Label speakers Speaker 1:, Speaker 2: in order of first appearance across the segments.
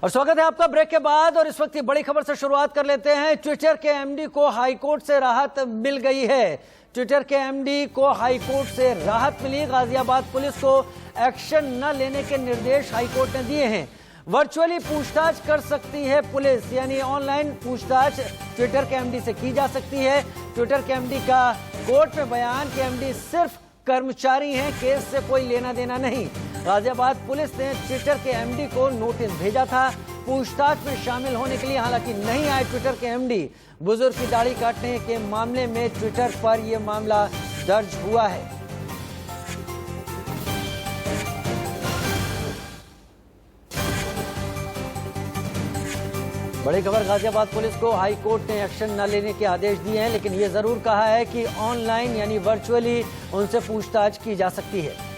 Speaker 1: और स्वागत है आपका ब्रेक के बाद। और इस वक्त की बड़ी खबर से शुरुआत कर लेते हैं। ट्विटर के एमडी को हाईकोर्ट से राहत मिल गई है। ट्विटर के एमडी को हाईकोर्ट से राहत मिली। गाजियाबाद पुलिस को एक्शन न लेने के निर्देश हाईकोर्ट ने दिए हैं। वर्चुअली पूछताछ कर सकती है पुलिस, यानी ऑनलाइन पूछताछ ट्विटर के एमडी से की जा सकती है। ट्विटर के एमडी का कोर्ट में बयान कि एमडी सिर्फ कर्मचारी हैं, केस से कोई लेना देना नहीं। गाजियाबाद पुलिस ने ट्विटर के एमडी को नोटिस भेजा था पूछताछ में शामिल होने के लिए, हालांकि नहीं आए ट्विटर के एमडी। बुजुर्ग की दाढ़ी काटने के मामले में ट्विटर पर यह मामला दर्ज हुआ है। बड़ी खबर, गाजियाबाद पुलिस को हाई कोर्ट ने एक्शन न लेने के आदेश दिए हैं, लेकिन यह जरूर कहा है कि ऑनलाइन यानी वर्चुअली उनसे पूछताछ की जा सकती है।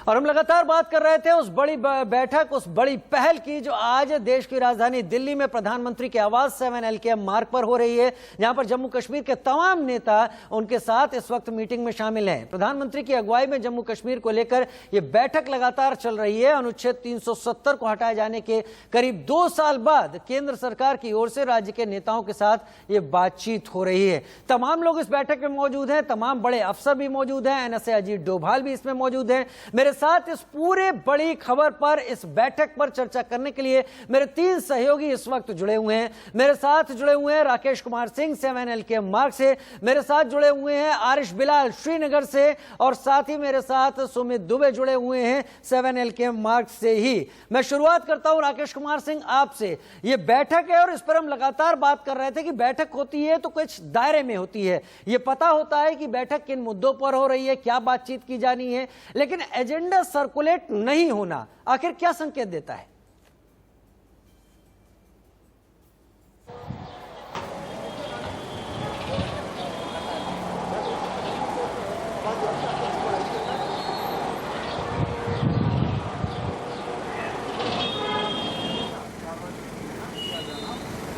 Speaker 1: और हम लगातार बात कर रहे थे उस बड़ी बैठक, उस बड़ी पहल की जो आज देश की राजधानी दिल्ली में प्रधानमंत्री के आवास 7LKM मार्ग पर हो रही है, जहां पर जम्मू कश्मीर के तमाम नेता उनके साथ इस वक्त मीटिंग में शामिल हैं। प्रधानमंत्री की अगुवाई में जम्मू कश्मीर को लेकर यह बैठक लगातार चल रही है। अनुच्छेद 370 को हटाए जाने के करीब 2 साल बाद केंद्र सरकार की ओर से राज्य के नेताओं के साथ ये बातचीत हो रही है। तमाम लोग इस बैठक में मौजूद हैं, तमाम बड़े अफसर भी मौजूद हैं। NSA अजीत डोभाल भी इसमें मौजूद हैं। मेरे साथ इस पूरे बड़ी खबर पर, इस बैठक पर चर्चा करने के लिए मेरे 3 सहयोगी इस वक्त जुड़े हुए हैं। मेरे साथ जुड़े हुए हैं राकेश कुमार सिंह 7LKM मार्ग से, मेरे साथ जुड़े हुए हैं आरिश बिलाल श्रीनगर से, और साथ ही मेरे साथ सुमित दुबे जुड़े हुए हैं 7LKM मार्ग से ही। मैं शुरुआत करता हूं राकेश कुमार सिंह आपसे। ये बैठक है और इस पर हम लगातार बात कर रहे थे कि बैठक होती है तो कुछ दायरे में होती है, ये पता होता है कि बैठक किन मुद्दों पर हो रही है, क्या बातचीत की जानी है, लेकिन एजेंडा सर्कुलेट नहीं होना आखिर क्या संकेत देता है?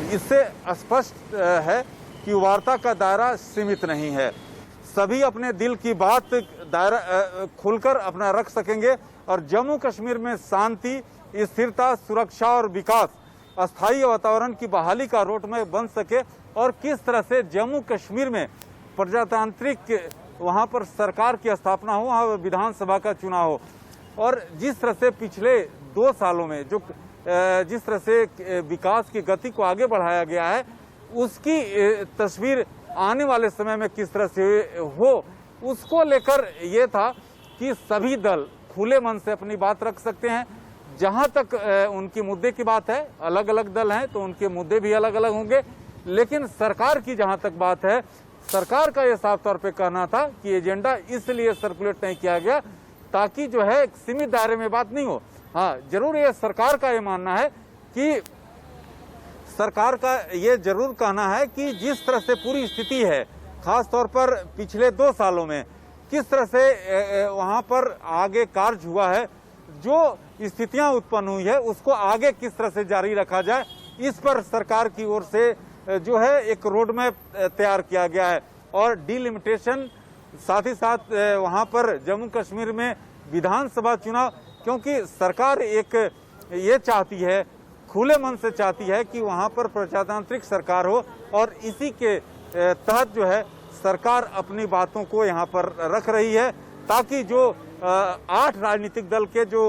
Speaker 2: इससे स्पष्ट है कि वार्ता का दायरा सीमित नहीं है। सभी अपने दिल की बात दायरा खुलकर अपना रख सकेंगे और जम्मू कश्मीर में शांति, स्थिरता, सुरक्षा और विकास, अस्थायी वातावरण की बहाली का रोडमैप बन सके और किस तरह से जम्मू कश्मीर में प्रजातांत्रिक वहां पर सरकार की स्थापना हो, वहाँ विधानसभा का चुनाव हो। और जिस तरह से पिछले 2 सालों में जो जिस तरह से विकास की गति को आगे बढ़ाया गया है, उसकी तस्वीर आने वाले समय में किस तरह से हो, उसको लेकर ये था कि सभी दल खुले मन से अपनी बात रख सकते हैं। जहां तक उनकी मुद्दे की बात है, अलग अलग दल हैं तो उनके मुद्दे भी अलग अलग होंगे, लेकिन सरकार की जहां तक बात है, सरकार का ये साफ तौर पे कहना था कि एजेंडा इसलिए सर्कुलेट नहीं किया गया ताकि जो है एक सीमित दायरे में बात नहीं हो। हाँ, जरूर ये सरकार का ये मानना है कि सरकार का ये जरूर कहना है कि जिस तरह से पूरी स्थिति है, खास तौर पर पिछले 2 सालों में किस तरह से वहां पर आगे कार्य हुआ है, जो स्थितियां उत्पन्न हुई है उसको आगे किस तरह से जारी रखा जाए, इस पर सरकार की ओर से जो है एक रोड मैप तैयार किया गया है। और डिलिमिटेशन, साथ ही साथ वहां पर जम्मू कश्मीर में विधानसभा चुनाव, क्योंकि सरकार एक ये चाहती है, खुले मन से चाहती है कि वहां पर प्रजातांत्रिक सरकार हो, और इसी के तहत जो है सरकार अपनी बातों को यहां पर रख रही है ताकि जो 8 राजनीतिक दल के जो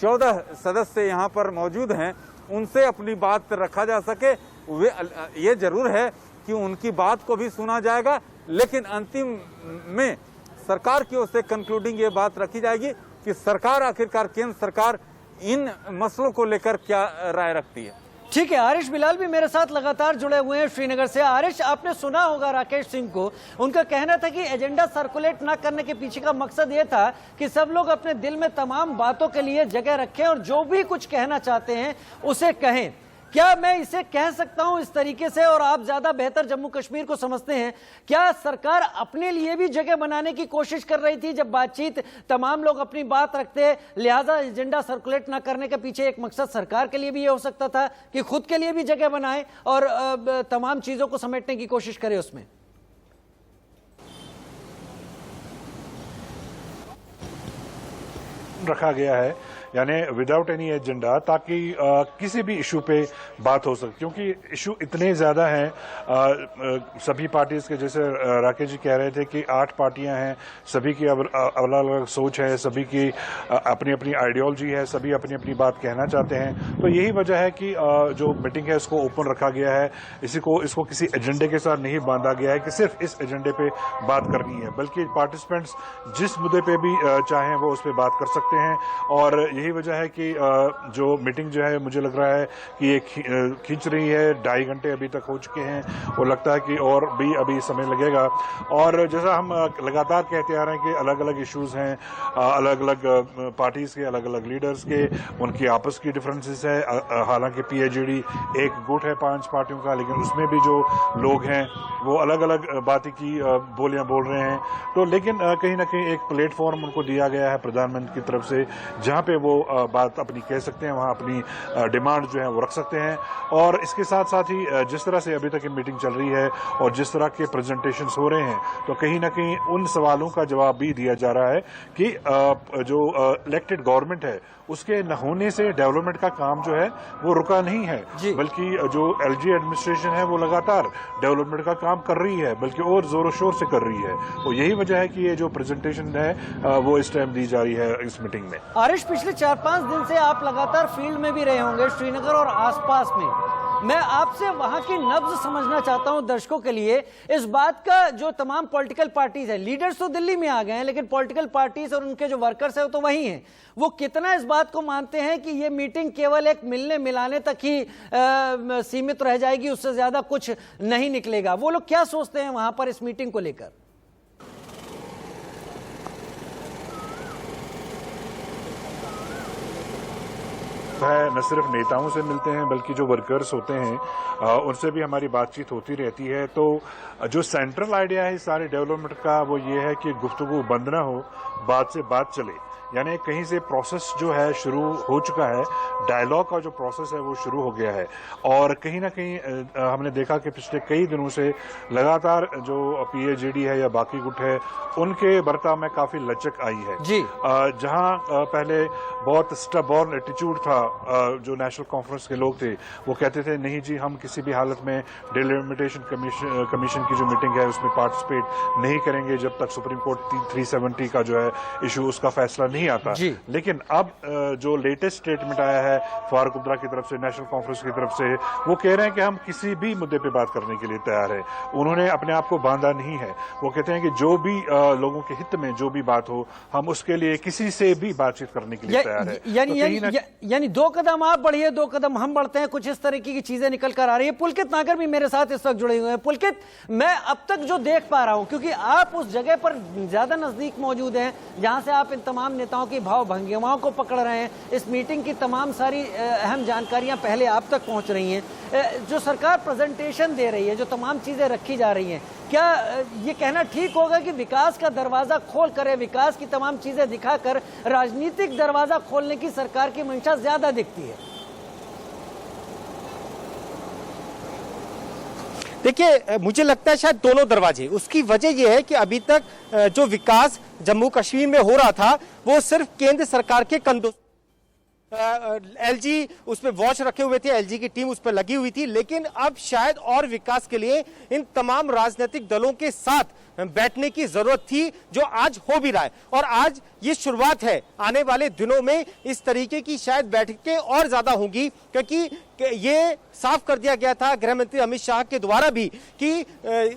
Speaker 2: 14 सदस्य यहां पर मौजूद हैं उनसे अपनी बात रखा जा सके। वे ये जरूर है कि उनकी बात को भी सुना जाएगा, लेकिन अंतिम में सरकार की ओर से कंक्लूडिंग ये बात रखी जाएगी कि सरकार आखिरकार केंद्र सरकार इन मसलों को लेकर क्या राय रखती है।
Speaker 1: ठीक है, आरिश बिलाल भी मेरे साथ लगातार जुड़े हुए हैं श्रीनगर से। आरिश, आपने सुना होगा राकेश सिंह को, उनका कहना था कि एजेंडा सर्कुलेट ना करने के पीछे का मकसद ये था कि सब लोग अपने दिल में तमाम बातों के लिए जगह रखें और जो भी कुछ कहना चाहते हैं उसे कहें। क्या मैं इसे कह सकता हूं इस तरीके से, और आप ज्यादा बेहतर जम्मू कश्मीर को समझते हैं, क्या सरकार अपने लिए भी जगह बनाने की कोशिश कर रही थी जब बातचीत तमाम लोग अपनी बात रखते, लिहाजा एजेंडा सर्कुलेट ना करने के पीछे एक मकसद सरकार के लिए भी ये हो सकता था कि खुद के लिए भी जगह बनाए और तमाम चीजों को समेटने की कोशिश करे उसमें?
Speaker 3: रखा गया है, यानी विदाउट एनी एजेंडा, ताकि किसी भी इशू पे बात हो सके, क्योंकि इशू इतने ज्यादा हैं सभी पार्टीज के। जैसे राकेश जी कह रहे थे कि 8 पार्टियां हैं, सभी की अलग अलग सोच है, सभी की अपनी अपनी आइडियोलॉजी है, सभी अपनी अपनी बात कहना चाहते हैं। तो यही वजह है कि जो मीटिंग है उसको ओपन रखा गया है, इसको किसी एजेंडे के साथ नहीं बांधा गया है कि सिर्फ इस एजेंडे पे बात करनी है, बल्कि पार्टिसिपेंट्स जिस मुद्दे पे भी चाहें वो उस पर बात कर सकते हैं। और यही वजह है कि जो मीटिंग जो है, मुझे लग रहा है कि ये खींच रही है, 2.5 घंटे अभी तक हो चुके हैं, और लगता है कि और भी अभी समय लगेगा। और जैसा हम लगातार कहते आ रहे हैं कि अलग अलग इश्यूज हैं, अलग अलग पार्टीज के, अलग अलग लीडर्स के, उनकी आपस की डिफरेंसेस है। हालांकि PAGD एक गुट है 5 पार्टियों का, लेकिन उसमें भी जो लोग हैं वो अलग अलग बातें की बोलियां बोल रहे हैं। तो लेकिन कहीं ना कहीं एक प्लेटफॉर्म उनको दिया गया है प्रधानमंत्री की तरफ से, जहां पे वो बात अपनी कह सकते हैं, वहां अपनी डिमांड जो है वो रख सकते हैं। और इसके साथ साथ ही जिस तरह से अभी तक ये मीटिंग चल रही है और जिस तरह के प्रेजेंटेशंस हो रहे हैं, तो कहीं ना कहीं उन सवालों का जवाब भी दिया जा रहा है कि जो इलेक्टेड गवर्नमेंट है उसके न होने से डेवलपमेंट का काम जो है वो रुका नहीं है, बल्कि जो LG एडमिनिस्ट्रेशन है वो लगातार डेवलपमेंट का काम कर रही है, बल्कि और जोरों शोर से कर रही है। तो यही वजह है कि ये जो प्रेजेंटेशन है वो इस टाइम दी जा रही है इस मीटिंग में।
Speaker 1: आरिश, पिछले 4-5 दिन से आप लगातार फील्ड में भी रहे होंगे, श्रीनगर और आसपास में। मैं आपसे वहां की नब्ज समझना चाहता हूं दर्शकों के लिए, इस बात का जो तमाम पॉलिटिकल पार्टीज है, लीडर्स तो दिल्ली में आ गए हैं, लेकिन पॉलिटिकल पार्टीज और उनके जो वर्कर्स है वो तो वही हैं। वो कितना इस बात को मानते हैं कि ये मीटिंग केवल एक मिलने मिलाने तक ही सीमित रह जाएगी, उससे ज्यादा कुछ नहीं निकलेगा? वो लोग क्या सोचते हैं वहां पर इस मीटिंग को लेकर?
Speaker 3: है न सिर्फ नेताओं से मिलते हैं, बल्कि जो वर्कर्स होते हैं उनसे भी हमारी बातचीत होती रहती है। तो जो सेंट्रल आइडिया है सारे डेवलपमेंट का वो ये है कि गुफ्तगू बंद ना हो, बात से बात चले, यानी कहीं से प्रोसेस जो है शुरू हो चुका है, डायलॉग का जो प्रोसेस है वो शुरू हो गया है। और कहीं ना कहीं हमने देखा कि पिछले कई दिनों से लगातार जो PAGD है या बाकी गुट है उनके बर्ताव में काफी लचक आई है जी। जहां पहले बहुत स्टबॉर्न एटीट्यूड था, जो नेशनल कॉन्फ्रेंस के लोग थे वो कहते थे नहीं जी हम किसी भी हालत में डिलिमिटेशन कमीशन की जो मीटिंग है उसमें पार्टिसिपेट नहीं करेंगे जब तक सुप्रीम कोर्ट 370 का जो है इशू उसका फैसला नहीं आता। लेकिन अब जो लेटेस्ट स्टेटमेंट आया है फारूक अब्दुल्ला की तरफ से, नेशनल कॉन्फ्रेंस की तरफ से, वो कह रहे हैं कि हम किसी भी मुद्दे पे बात करने के लिए तैयार है। उन्होंने अपने आप को बांधा नहीं है, वो कहते हैं कि जो भी लोगों के हित में जो भी बात हो हम उसके लिए किसी से भी बातचीत करने के लिए तैयार है।
Speaker 1: यानी 2 कदम आप बढ़िए 2 कदम हम बढ़ते हैं, कुछ इस तरीके की चीजें निकल कर आ रही है। पुलकित नागर भी मेरे साथ इस वक्त जुड़े हुए हैं। पुलकित, मैं अब तक जो देख पा रहा हूं, क्योंकि आप उस जगह पर ज्यादा नजदीक मौजूद हैं जहां से आप इन तमाम नेताओं की भाव भंगिमाओं को पकड़ रहे हैं, इस मीटिंग की तमाम सारी अहम जानकारियां पहले आप तक पहुंच रही हैं, जो सरकार प्रेजेंटेशन दे रही है, जो तमाम चीजें रखी जा रही हैं, क्या ये कहना ठीक होगा कि विकास का दरवाजा खोल कर, विकास की तमाम चीजें दिखाकर राजनीतिक दरवाजा खोलने की सरकार की मंशा ज्यादा दिखती है?
Speaker 4: देखिए, मुझे लगता है शायद दोनों दरवाजे। उसकी वजह यह है कि अभी तक जो विकास जम्मू कश्मीर में हो रहा था वो सिर्फ केंद्र सरकार के कंधों, LG उस पर वॉच रखे हुए थे, LG की टीम उस पर लगी हुई थी, लेकिन अब शायद और विकास के लिए इन तमाम राजनीतिक दलों के साथ बैठने की जरूरत थी, जो आज हो भी रहा है। और आज ये शुरुआत है, आने वाले दिनों में इस तरीके की शायद बैठकें और ज्यादा होंगी, क्योंकि ये साफ कर दिया गया था गृह मंत्री अमित शाह के द्वारा भी कि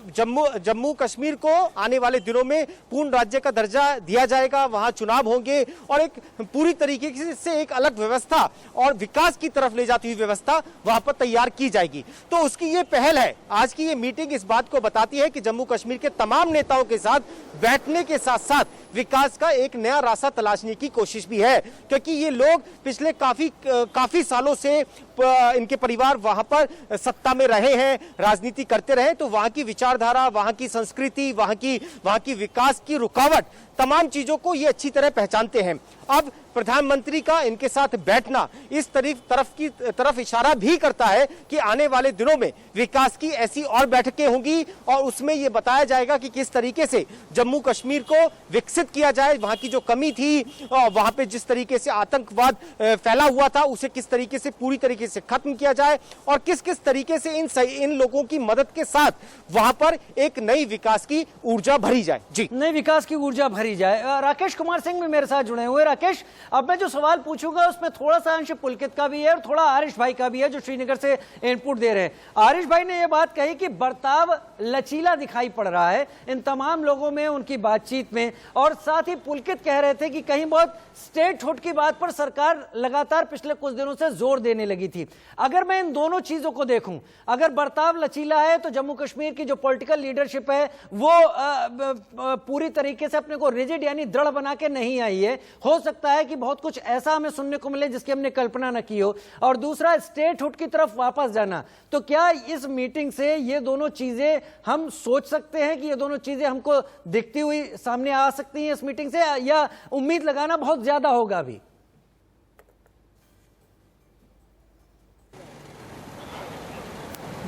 Speaker 4: जम्मू कश्मीर को आने वाले दिनों में पूर्ण राज्य का दर्जा दिया जाएगा, वहां चुनाव होंगे और एक पूरी तरीके से एक अलग व्यवस्था और विकास की तरफ ले जाती हुई व्यवस्था वहां पर तैयार की जाएगी। तो उसकी ये पहल है। आज की ये मीटिंग इस बात को बताती है कि जम्मू कश्मीर के तमाम नेताओं के साथ बैठने के साथ साथ विकास का एक नया रास्ता तलाशने की कोशिश भी है, क्योंकि ये लोग पिछले काफी सालों से इनके परिवार वहां पर सत्ता में रहे हैं, राजनीति करते रहे, तो वहां की विचारधारा, वहां की संस्कृति, वहां की विकास की रुकावट, तमाम चीजों को ये अच्छी तरह पहचानते हैं। अब प्रधानमंत्री का इनके साथ बैठना इस तरफ इशारा भी करता है कि आने वाले दिनों में विकास की ऐसी और बैठकें होंगी और उसमें यह बताया जाएगा कि किस तरीके से जम्मू कश्मीर को विकसित किया जाए, वहां की जो कमी थी, वहां पे जिस तरीके से आतंकवाद फैला हुआ था उसे किस तरीके से पूरी तरीके से खत्म किया जाए और किस किस तरीके से इन लोगों की मदद के साथ वहां पर एक नई विकास की ऊर्जा भरी जाए। जी,
Speaker 1: नई विकास की ऊर्जा भरी जाए। राकेश कुमार सिंह भी मेरे साथ जुड़े हुए। राकेश, अब मैं जो सवाल पूछूंगा उसमें थोड़ा सा अंश पुलकित का भी है और थोड़ा आरिश भाई का भी है जो श्रीनगर से इनपुट दे रहे हैं। आरिश भाई ने यह बात कही कि बर्ताव लचीला दिखाई पड़ रहा है इन तमाम लोगों में, उनकी बातचीत में, और साथ ही पुलकित कह रहे थे कि कहीं बहुत स्टेटहुड की बात पर सरकार लगातार पिछले कुछ दिनों से जोर देने लगी थी। अगर मैं इन दोनों चीजों को देखूं, अगर बर्ताव लचीला है तो जम्मू कश्मीर की जो पॉलिटिकल लीडरशिप है वो पूरी तरीके से अपने को रिजिड यानी दृढ़ बना के नहीं आई है। हो सकता है कि बहुत कुछ ऐसा हमें सुनने को मिले जिसकी हमने कल्पना न की हो। और दूसरा, स्टेटहुड की तरफ वापस जाना। तो क्या इस मीटिंग से ये दोनों चीजें हम सोच सकते हैं कि ये दोनों चीजें हमको दिखती हुई सामने आ सकती हैं इस मीटिंग से, या उम्मीद लगाना बहुत ज्यादा होगा अभी?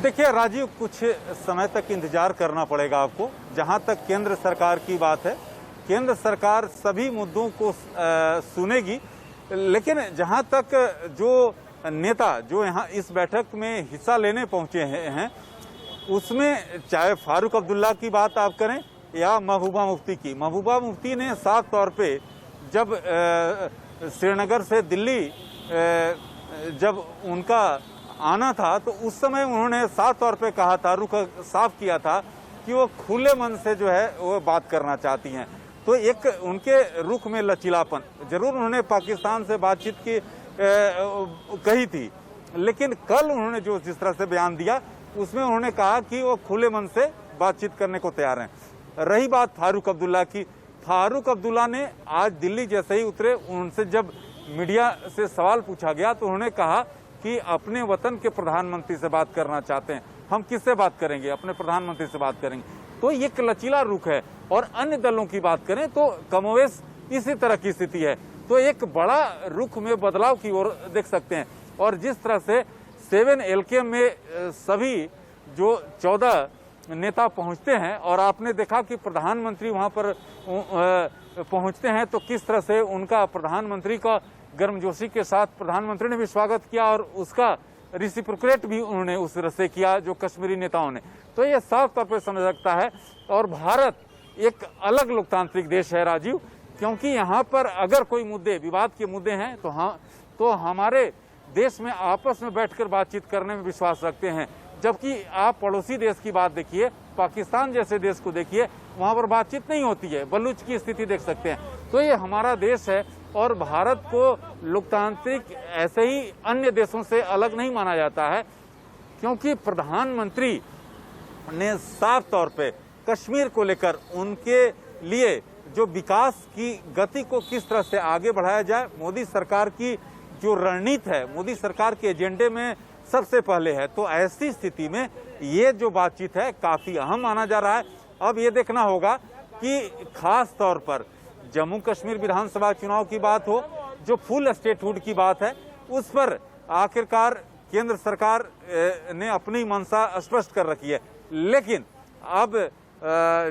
Speaker 2: देखिए राजीव, कुछ समय तक इंतजार करना पड़ेगा आपको। जहां तक केंद्र सरकार की बात है, केंद्र सरकार सभी मुद्दों को सुनेगी, लेकिन जहां तक जो नेता जो यहाँ इस बैठक में हिस्सा लेने पहुंचे हैं उसमें चाहे फारूक अब्दुल्ला की बात आप करें या महबूबा मुफ्ती की। महबूबा मुफ्ती ने साफ तौर पे जब श्रीनगर से दिल्ली जब उनका आना था तो उस समय उन्होंने साफ तौर पे कहा था, रुख साफ किया था कि वो खुले मन से जो है वो बात करना चाहती हैं। तो एक उनके रुख में लचीलापन, जरूर उन्होंने पाकिस्तान से बातचीत की कही थी, लेकिन कल उन्होंने जो जिस तरह से बयान दिया उसमें उन्होंने कहा कि वो खुले मन से बातचीत करने को तैयार हैं। रही बात फारूक अब्दुल्ला की, फारूक अब्दुल्ला ने आज दिल्ली जैसे ही उतरे, उनसे जब मीडिया से सवाल पूछा गया तो उन्होंने कहा कि अपने वतन के प्रधानमंत्री से बात करना चाहते हैं। हम किससे बात करेंगे? अपने प्रधानमंत्री से बात करेंगे। तो ये एक लचीला रुख है। और अन्य दलों की बात करें तो कमोवेश इसी तरह की स्थिति है। तो एक बड़ा रुख में बदलाव की ओर देख सकते हैं। और जिस तरह से 7LK में सभी जो 14 नेता पहुंचते हैं और आपने देखा कि प्रधानमंत्री वहां पर पहुंचते हैं तो किस तरह से उनका प्रधानमंत्री का गर्मजोशी के साथ प्रधानमंत्री ने भी स्वागत किया और उसका रिसिप्रोकेट भी उन्होंने उस तरह से किया जो कश्मीरी नेताओं ने। तो ये साफ तौर पर समझ सकता है। और भारत एक अलग लोकतांत्रिक देश है राजीव, क्योंकि यहाँ पर अगर कोई मुद्दे विवाद के मुद्दे हैं तो हमारे देश में आपस में बैठकर बातचीत करने में विश्वास रखते हैं। जबकि आप पड़ोसी देश की बात देखिए, पाकिस्तान जैसे देश को देखिए, वहाँ पर बातचीत नहीं होती है। बलूच की स्थिति देख सकते हैं। तो ये हमारा देश है और भारत को लोकतांत्रिक ऐसे ही अन्य देशों से अलग नहीं माना जाता है, क्योंकि प्रधानमंत्री ने साफ तौर पे कश्मीर को लेकर उनके लिए जो विकास की गति को किस तरह से आगे बढ़ाया जाए, मोदी सरकार की जो रणनीति है, मोदी सरकार के एजेंडे में सबसे पहले है। तो ऐसी स्थिति में ये जो बातचीत है काफी अहम माना जा रहा है। अब ये देखना होगा कि खास तौर पर जम्मू कश्मीर विधानसभा चुनाव की बात हो, जो फुल स्टेटहुड की बात है, उस पर आखिरकार केंद्र सरकार ने अपनी मंशा स्पष्ट कर रखी है। लेकिन अब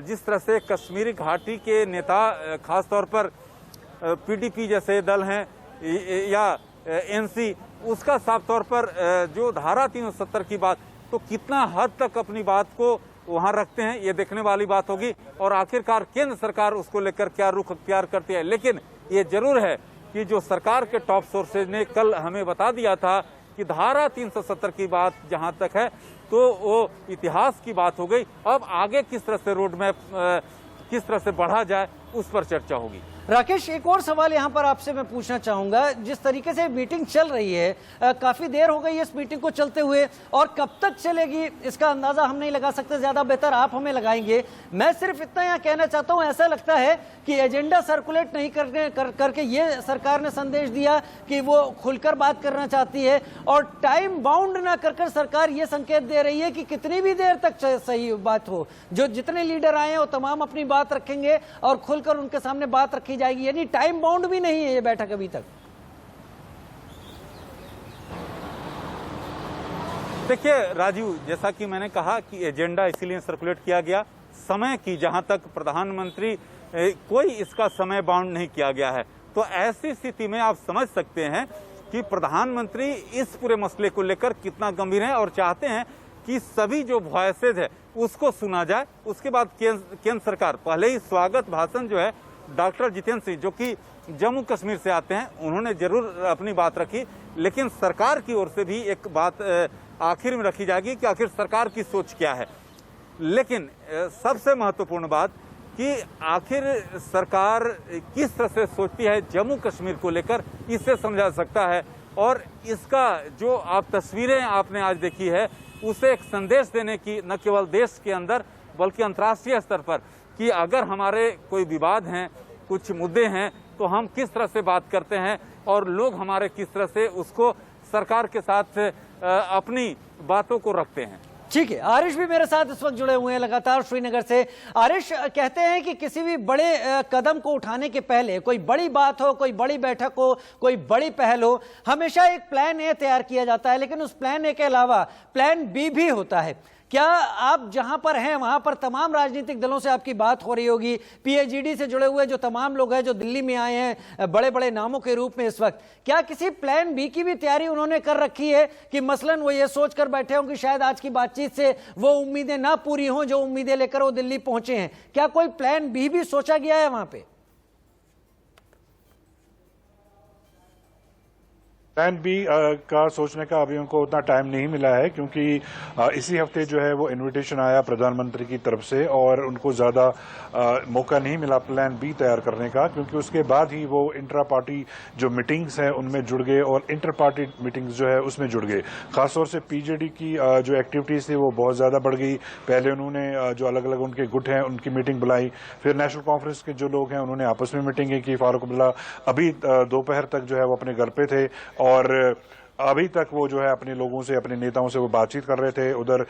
Speaker 2: जिस तरह से कश्मीरी घाटी के नेता, खासतौर पर PDP जैसे दल हैं या NC, उसका साफ तौर पर जो धारा 370 की बात, तो कितना हद तक अपनी बात को वहां रखते हैं ये देखने वाली बात होगी। और आखिरकार केंद्र सरकार उसको लेकर क्या रुख अख्तियार करती है। लेकिन ये जरूर है कि जो सरकार के टॉप सोर्सेज ने कल हमें बता दिया था कि धारा 370 की बात जहां तक है तो वो इतिहास की बात हो गई। अब आगे किस तरह से रोड मैप किस तरह से बढ़ा जाए उस पर चर्चा होगी।
Speaker 1: राकेश, एक और सवाल यहां पर आपसे मैं पूछना चाहूंगा। जिस तरीके से मीटिंग चल रही है, काफी देर हो गई इस मीटिंग को चलते हुए, और कब तक चलेगी इसका अंदाजा हम नहीं लगा सकते, ज्यादा बेहतर आप हमें लगाएंगे। मैं सिर्फ इतना यहां कहना चाहता हूं, ऐसा लगता है कि एजेंडा सर्कुलेट नहीं करके ये सरकार ने संदेश दिया कि वो खुलकर बात करना चाहती है, और टाइम बाउंड ना कर सरकार ये संकेत दे रही है कि कितनी भी देर तक सही बात हो, जो जितने लीडर आए वो तमाम अपनी बात रखेंगे और खुलकर उनके सामने बात रखी जाएगी। यानी टाइम बाउंड भी नहीं है ये बैठक अभी तक।
Speaker 2: देखिए राजीव, जैसा कि मैंने कहा कि एजेंडा इसीलिए सर्कुलेट किया गया, समय की जहां तक प्रधानमंत्री कोई इसका समय बाउंड नहीं किया गया है। तो ऐसी स्थिति में आप समझ सकते हैं कि प्रधानमंत्री इस पूरे मसले को लेकर कितना गंभीर है और चाहते हैं कि सभी जो वॉइसेज है उसको सुना जाए। उसके बाद केंद्र सरकार, पहले ही स्वागत भाषण जो है डॉक्टर जितेंद्र सिंह जो कि जम्मू कश्मीर से आते हैं, उन्होंने जरूर अपनी बात रखी, लेकिन सरकार की ओर से भी एक बात आखिर में रखी जाएगी कि आखिर सरकार की सोच क्या है। लेकिन सबसे महत्वपूर्ण बात कि आखिर सरकार किस तरह से सोचती है जम्मू कश्मीर को लेकर, इससे समझा सकता है। और इसका जो आप तस्वीरें आपने आज देखी है, उसे एक संदेश देने की, न केवल देश के अंदर बल्कि अंतर्राष्ट्रीय स्तर पर, कि अगर हमारे कोई विवाद हैं, कुछ मुद्दे हैं, तो हम किस तरह से बात करते हैं और लोग हमारे किस तरह से उसको सरकार के साथ अपनी बातों को रखते हैं।
Speaker 1: ठीक है, आरिश भी मेरे साथ इस वक्त जुड़े हुए हैं लगातार श्रीनगर से। आरिश, कहते हैं कि किसी भी बड़े कदम को उठाने के पहले, कोई बड़ी बात हो, कोई बड़ी बैठक हो, कोई बड़ी पहल हो, हमेशा एक प्लान ए तैयार किया जाता है, लेकिन उस प्लान ए के अलावा प्लान बी भी होता है। क्या आप जहां पर हैं वहां पर तमाम राजनीतिक दलों से आपकी बात हो रही होगी, पीएचडी से जुड़े हुए जो तमाम लोग हैं जो दिल्ली में आए हैं बड़े बड़े नामों के रूप में इस वक्त, क्या किसी प्लान बी की भी तैयारी उन्होंने कर रखी है कि मसलन वो ये सोच कर बैठे हों कि शायद आज की बातचीत से वो उम्मीदें ना पूरी हों जो उम्मीदें लेकर वो दिल्ली पहुंचे हैं? क्या कोई प्लान बी भी सोचा गया है वहां पे?
Speaker 3: प्लान बी का सोचने का अभी उनको उतना टाइम नहीं मिला है, क्योंकि इसी हफ्ते जो है वो इनविटेशन आया प्रधानमंत्री की तरफ से और उनको ज़्यादा मौका नहीं मिला प्लान बी तैयार करने का, क्योंकि उसके बाद ही वो इंट्रा पार्टी जो मीटिंग्स हैं उनमें जुड़ गए और इंटर पार्टी मीटिंग्स जो है उसमें जुड़ गए। खासतौर से पीजेडी की जो एक्टिविटीज़ थी वो बहुत ज़्यादा बढ़ गई। पहले उन्होंने जो अलग अलग उनके गुट हैं उनकी मीटिंग बुलाई, फिर नेशनल कॉन्फ्रेंस के जो लोग हैं उन्होंने आपस में मीटिंगें की। फारूक अब्दुल्ला अभी दोपहर तक जो है वो अपने घर पे थे और अभी तक वो जो है अपने लोगों से, अपने नेताओं से वो बातचीत कर रहे थे। उधर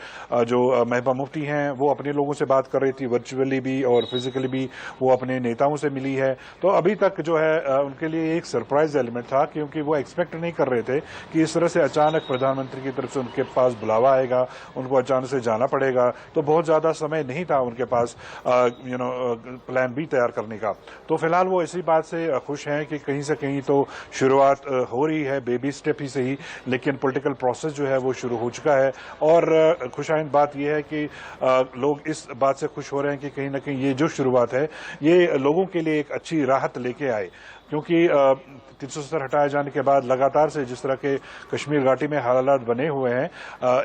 Speaker 3: जो महबूबा मुफ्ती हैं वो अपने लोगों से बात कर रही थी, वर्चुअली भी और फिजिकली भी वो अपने नेताओं से मिली है। तो अभी तक जो है उनके लिए एक सरप्राइज एलिमेंट था, क्योंकि वो एक्सपेक्ट नहीं कर रहे थे कि इस तरह से अचानक प्रधानमंत्री की तरफ से उनके पास बुलावा आएगा, उनको अचानक से जाना पड़ेगा। तो बहुत ज़्यादा समय नहीं था उनके पास प्लान बी तैयार करने का। तो फिलहाल वो इसी बात से खुश हैं कि कहीं से कहीं तो शुरुआत हो रही है, बेबी स्टेप ही सही, लेकिन पॉलिटिकल प्रोसेस जो है वो शुरू हो चुका है। और खुशाइंद बात यह है कि लोग इस बात से खुश हो रहे हैं कि कहीं ना कहीं ये जो शुरुआत है ये लोगों के लिए एक अच्छी राहत लेके आए, क्योंकि 370 हटाए जाने के बाद लगातार से जिस तरह के कश्मीर घाटी में हालात बने हुए हैं,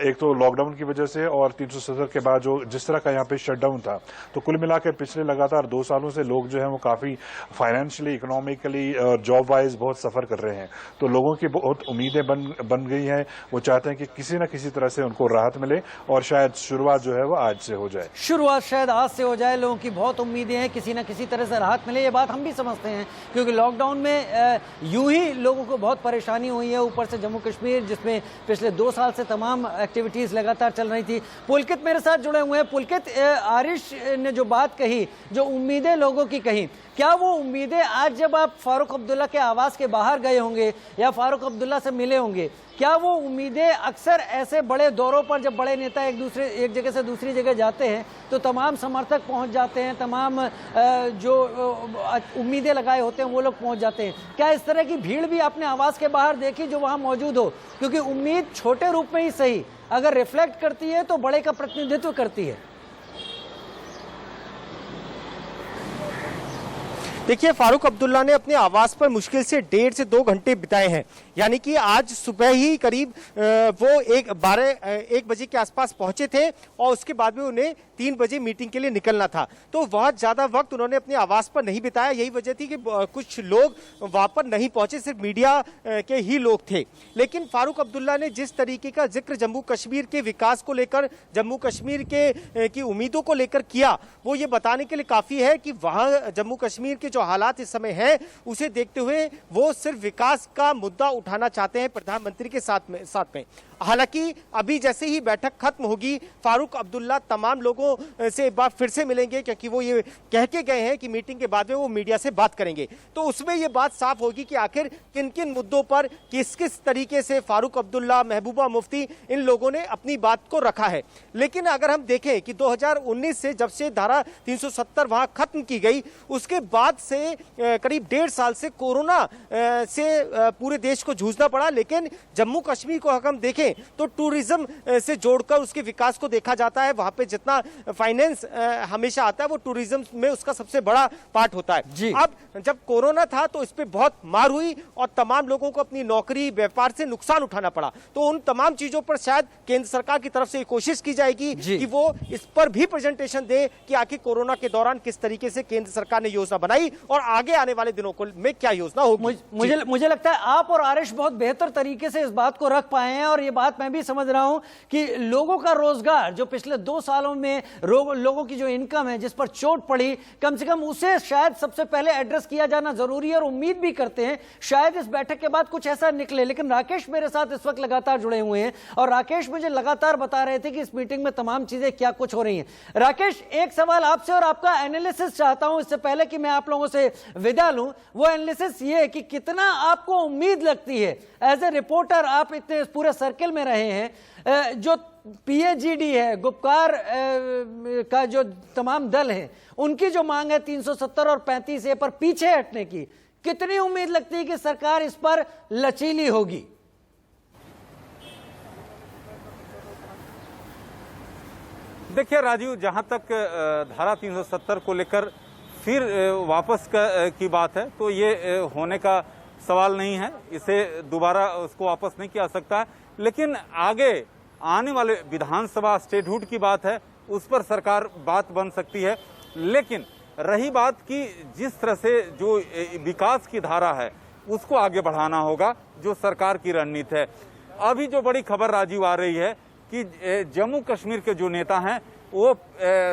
Speaker 3: एक तो लॉकडाउन की वजह से और 370 के बाद जो जिस तरह का यहाँ पे शटडाउन था, तो कुल मिलाकर पिछले लगातार 2 सालों से लोग जो है वो काफी फाइनेंशियली, इकोनॉमिकली और जॉब वाइज बहुत सफर कर रहे हैं। तो लोगों की बहुत उम्मीदें बन गई हैं। वो चाहते हैं कि किसी न किसी तरह से उनको राहत मिले और शायद शुरुआत जो है वो आज से हो जाए।
Speaker 1: शुरुआत शायद आज से हो जाए। लोगों की बहुत उम्मीदें हैं किसी न किसी तरह से राहत मिले, ये बात हम भी समझते हैं, क्योंकि लॉकडाउन में यूं ही लोगों को बहुत परेशानी हुई है। ऊपर से जम्मू कश्मीर जिसमें पिछले 2 साल से तमाम एक्टिविटीज लगातार चल रही थी। पुलकित मेरे साथ जुड़े हुए हैं। पुलकित, आरिश ने जो बात कही, जो उम्मीदें लोगों की कही, क्या वो उम्मीदें आज जब आप फारूक अब्दुल्ला के आवास के बाहर गए होंगे या फारूक अब्दुल्ला से मिले होंगे, क्या वो उम्मीदें अक्सर ऐसे बड़े दौरों पर जब बड़े नेता एक जगह से दूसरी जगह जाते हैं तो तमाम समर्थक पहुंच जाते हैं, तमाम जो उम्मीदें लगाए होते हैं वो लोग पहुंच जाते हैं, क्या इस तरह की भीड़ भी आपने आवास के बाहर देखी जो वहां मौजूद हो? क्योंकि उम्मीद छोटे रूप में ही सही अगर रिफ्लेक्ट करती है तो बड़े का प्रतिनिधित्व करती है।
Speaker 4: देखिए, फारूक अब्दुल्ला ने अपने आवास पर मुश्किल से 1.5 से 2 घंटे बिताए हैं। यानी कि आज सुबह ही करीब वो 1 बजे के आसपास पहुंचे थे और उसके बाद में उन्हें 3 बजे मीटिंग के लिए निकलना था। तो बहुत ज्यादा वक्त उन्होंने अपने आवास पर नहीं बिताया। यही वजह थी कि कुछ लोग वहां पर नहीं पहुंचे, सिर्फ मीडिया के ही लोग थे। लेकिन फारूक अब्दुल्ला ने जिस तरीके का जिक्र जम्मू कश्मीर के विकास को लेकर, जम्मू कश्मीर की उम्मीदों को लेकर किया, वो ये बताने के लिए काफी है कि वहां जम्मू कश्मीर के जो हालात इस समय हैं उसे देखते हुए वो सिर्फ विकास का मुद्दा उठाना चाहते हैं प्रधानमंत्री के साथ में। हालांकि अभी जैसे ही बैठक खत्म होगी, फारूक अब्दुल्ला तमाम लोगों से एक बार फिर से मिलेंगे, क्योंकि वो ये कह के गए हैं कि मीटिंग के बाद में वो मीडिया से बात करेंगे। तो उसमें ये बात साफ होगी कि आखिर किन किन मुद्दों पर किस किस तरीके से फारूक अब्दुल्ला, महबूबा मुफ्ती, इन लोगों ने अपनी बात को रखा है। लेकिन अगर हम देखें कि 2019 से जब से धारा 370 वहां खत्म की गई, उसके बाद से करीब 1.5 साल से कोरोना से पूरे देश को जूझना पड़ा। लेकिन जम्मू कश्मीर को अगर हम देखें तो टूरिज्म से जोड़कर उसके विकास को देखा जाता है। वहां पे जितना फाइनेंस हमेशा आता है वो टूरिज्म में उसका सबसे बड़ा पार्ट होता है। अब जब कोरोना था तो इस पे बहुत मार हुई और तमाम लोगों को अपनी नौकरी, व्यापार से नुकसान उठाना पड़ा। तो उन तमाम चीजों पर शायद केंद्र सरकार की तरफ से कोशिश की जाएगी कि वो इस पर भी प्रेजेंटेशन दे कि आखिर कोरोना के दौरान किस तरीके से केंद्र सरकार ने योजना बनाई और आगे आने वाले दिनों में क्या योजना होगी।
Speaker 1: मुझे लगता है आप और आरिश बहुत बेहतर तरीके से इस बात को रख पाए हैं, और ये बात मैं भी समझ रहा हूं कि लोगों का रोजगार जो पिछले 2 सालों में लोगों की जो इनकम है जिस पर चोट पड़ी, कम से कम उसे शायद सबसे पहले एड्रेस किया जाना जरूरी है। और उम्मीद भी करते हैं शायद इस बैठक के बाद कुछ ऐसा निकले। लेकिन राकेश मेरे साथ इस वक्त लगातार जुड़े हुए हैं और राकेश मुझे लगातार बता रहे थे कि इस मीटिंग में तमाम चीजें क्या कुछ हो रही हैं। राकेश, एक सवाल आपसे और आपका एनालिसिस चाहता हूं इससे पहले कि मैं आप लोगों से विदा लूं। वो एनालिसिस ये है कि कितना आपको उम्मीद लगती है, एज ए रिपोर्टर आप इतने पूरे सर्किल में रहे हैं, जो पीएजीडी है, गुपकार का जो तमाम दल है, उनकी जो मांग है 370 और 35A पर पीछे हटने की, कितनी उम्मीद लगती है कि सरकार इस पर लचीली होगी?
Speaker 2: देखिए राजीव, जहां तक धारा 370 को लेकर फिर वापस की बात है तो ये होने का सवाल नहीं है। इसे दोबारा उसको वापस नहीं किया सकता है। लेकिन आगे आने वाले विधानसभा स्टेटहुड की बात है, उस पर सरकार बात बन सकती है। लेकिन रही बात कि जिस तरह से जो विकास की धारा है उसको आगे बढ़ाना होगा, जो सरकार की रणनीति है। अभी जो बड़ी खबर राजीव आ रही है कि जम्मू कश्मीर के जो नेता हैं वो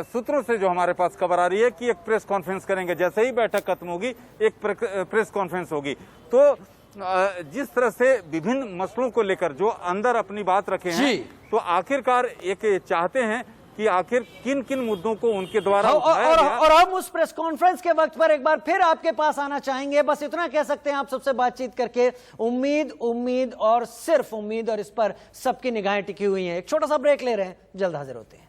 Speaker 2: सूत्रों से जो हमारे पास खबर आ रही है कि एक प्रेस कॉन्फ्रेंस करेंगे। जैसे ही बैठक खत्म होगी एक प्रेस कॉन्फ्रेंस होगी। तो जिस तरह से विभिन्न मसलों को लेकर जो अंदर अपनी बात रखे हैं, तो आखिरकार एक चाहते हैं कि आखिर किन किन मुद्दों को उनके द्वारा
Speaker 1: और हम उस प्रेस कॉन्फ्रेंस के वक्त पर एक बार फिर आपके पास आना चाहेंगे। बस इतना कह सकते हैं आप सबसे बातचीत करके, उम्मीद उम्मीद और सिर्फ उम्मीद, और इस पर सबकी निगाहें टिकी हुई हैं। एक छोटा सा ब्रेक ले रहे हैं, जल्द हाजिर होते हैं।